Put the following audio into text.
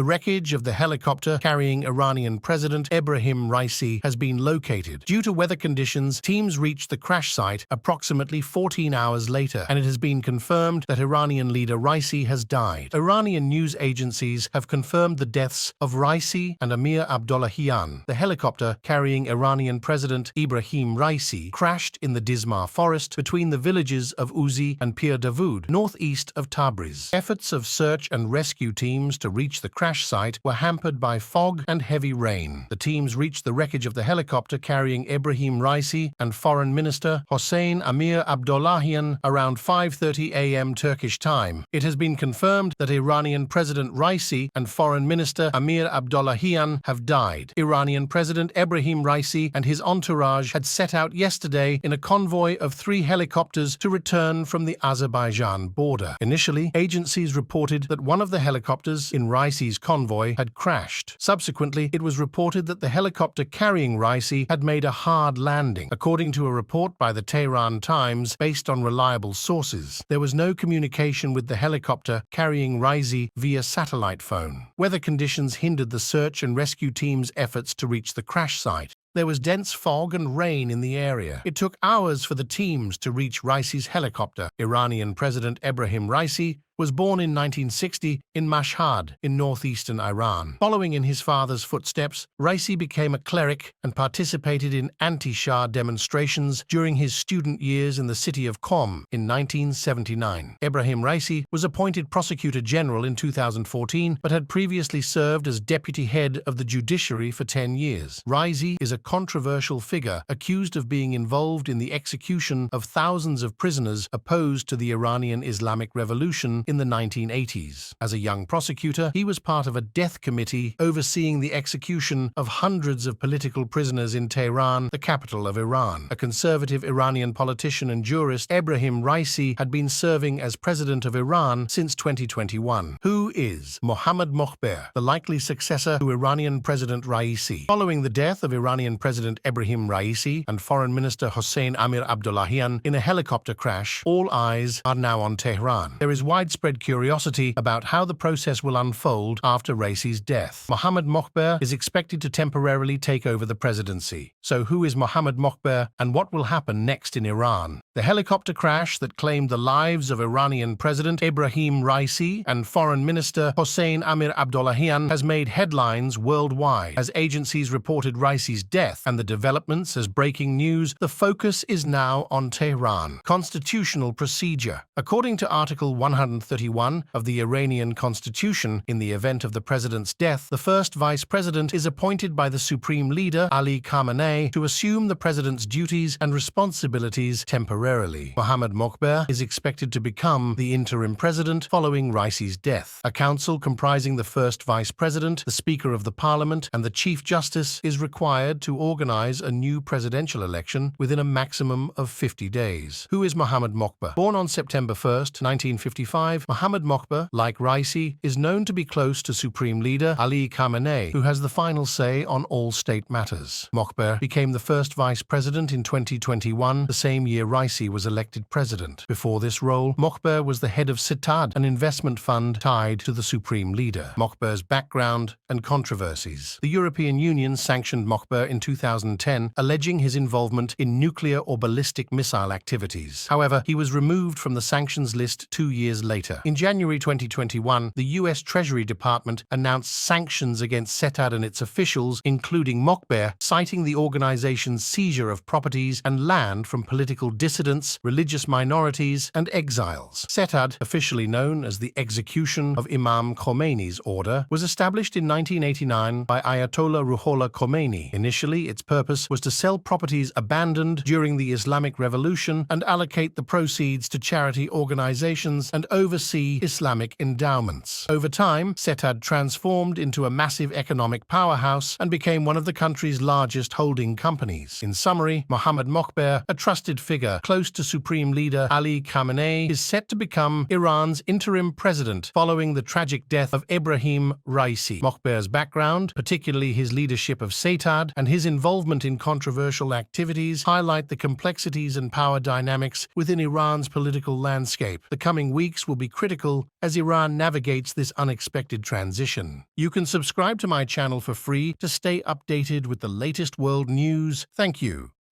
wreckage of the helicopter carrying Iranian President Ebrahim Raisi has been located. Due to weather conditions, teams reached the crash site approximately 14 hours later, and it has been confirmed that Iranian leader Raisi has died. Iranian news agencies have confirmed the deaths of Raisi and Amir Abdollahian. The helicopter carrying Iranian President Ebrahim Raisi crashed in the Dizmar forest between the villages of Uzi and Pir Davud, northeast of Tabriz. Efforts of search and rescue teams to reach the crash site were hampered by fog and heavy rain. The teams reached the wreckage of the helicopter carrying Ebrahim Raisi and Foreign Minister Hossein Amir Abdollahian around 5:30 a.m. Turkish time. It has been confirmed that Iranian President Raisi and Foreign Minister Amir Abdollahian have died. Iranian President Ebrahim Raisi and his entourage had set out yesterday in a convoy of 3 helicopters to return from the Azerbaijan border. Initially, agencies reported that one of the helicopters in Raisi's convoy had crashed. Subsequently, it was reported that the helicopter carrying Raisi had made a hard landing. According to a report by the Tehran Times based on reliable sources, there was no communication with the helicopter carrying Raisi via satellite phone. Weather conditions hindered the search and rescue team's efforts to reach the crash site. There was dense fog and rain in the area. It took hours for the teams to reach Raisi's helicopter. Iranian President Ebrahim Raisi was born in 1960 in Mashhad, in northeastern Iran. Following in his father's footsteps, Raisi became a cleric and participated in anti-Shah demonstrations during his student years in the city of Qom in 1979. Ebrahim Raisi was appointed Prosecutor General in 2014, but had previously served as deputy head of the judiciary for 10 years. Raisi is a controversial figure accused of being involved in the execution of thousands of prisoners opposed to the Iranian Islamic Revolution in the 1980s. As a young prosecutor, he was part of a death committee overseeing the execution of hundreds of political prisoners in Tehran, the capital of Iran. A conservative Iranian politician and jurist, Ebrahim Raisi had been serving as president of Iran since 2021. Who is Mohammad Mokhber, the likely successor to Iranian President Raisi? Following the death of Iranian President Ebrahim Raisi and Foreign Minister Hossein Amir Abdollahian in a helicopter crash, all eyes are now on Tehran. There is widespread curiosity about how the process will unfold after Raisi's death. Mohammad Mokhber is expected to temporarily take over the presidency. So who is Mohammad Mokhber and what will happen next in Iran? The helicopter crash that claimed the lives of Iranian President Ebrahim Raisi and Foreign Minister Hossein Amir Abdollahian has made headlines worldwide. As agencies reported Raisi's death and the developments as breaking news, the focus is now on Tehran. Constitutional procedure. According to Article 131 of the Iranian Constitution, in the event of the president's death, the first vice president is appointed by the supreme leader, Ali Khamenei, to assume the president's duties and responsibilities temporarily. Mohammad Mokhber is expected to become the interim president following Raisi's death. A council comprising the first vice president, the speaker of the parliament, and the chief justice is required to organize a new presidential election within a maximum of 50 days. Who is Mohammad Mokhber? Born on September 1st, 1955, Mohammad Mokhber, like Raisi, is known to be close to Supreme Leader Ali Khamenei, who has the final say on all state matters. Mokhber became the first vice president in 2021, the same year Raisi was elected president. Before this role, Mokhber was the head of Sitad, an investment fund tied to the Supreme Leader. Mokhber's background and controversies. The European Union sanctioned Mokhber in 2010, alleging his involvement in nuclear or ballistic missile activities. However, he was removed from the sanctions list 2 years later. In January 2021, the U.S. Treasury Department announced sanctions against Setad and its officials, including Mokhber, citing the organization's seizure of properties and land from political dissidents, religious minorities, and exiles. Setad, officially known as the Execution of Imam Khomeini's Order, was established in 1989 by Ayatollah Ruhollah Khomeini. Initially, its purpose was to sell properties abandoned during the Islamic Revolution and allocate the proceeds to charity organizations and oversee Islamic endowments. Over time, Setad transformed into a massive economic powerhouse and became one of the country's largest holding companies. In summary, Mohammad Mokhber, a trusted figure close close to Supreme Leader Ali Khamenei, is set to become Iran's interim president following the tragic death of Ebrahim Raisi. Mokhber's background, particularly his leadership of Saytad and his involvement in controversial activities, highlight the complexities and power dynamics within Iran's political landscape. The coming weeks will be critical as Iran navigates this unexpected transition. You can subscribe to my channel for free to stay updated with the latest world news. Thank you.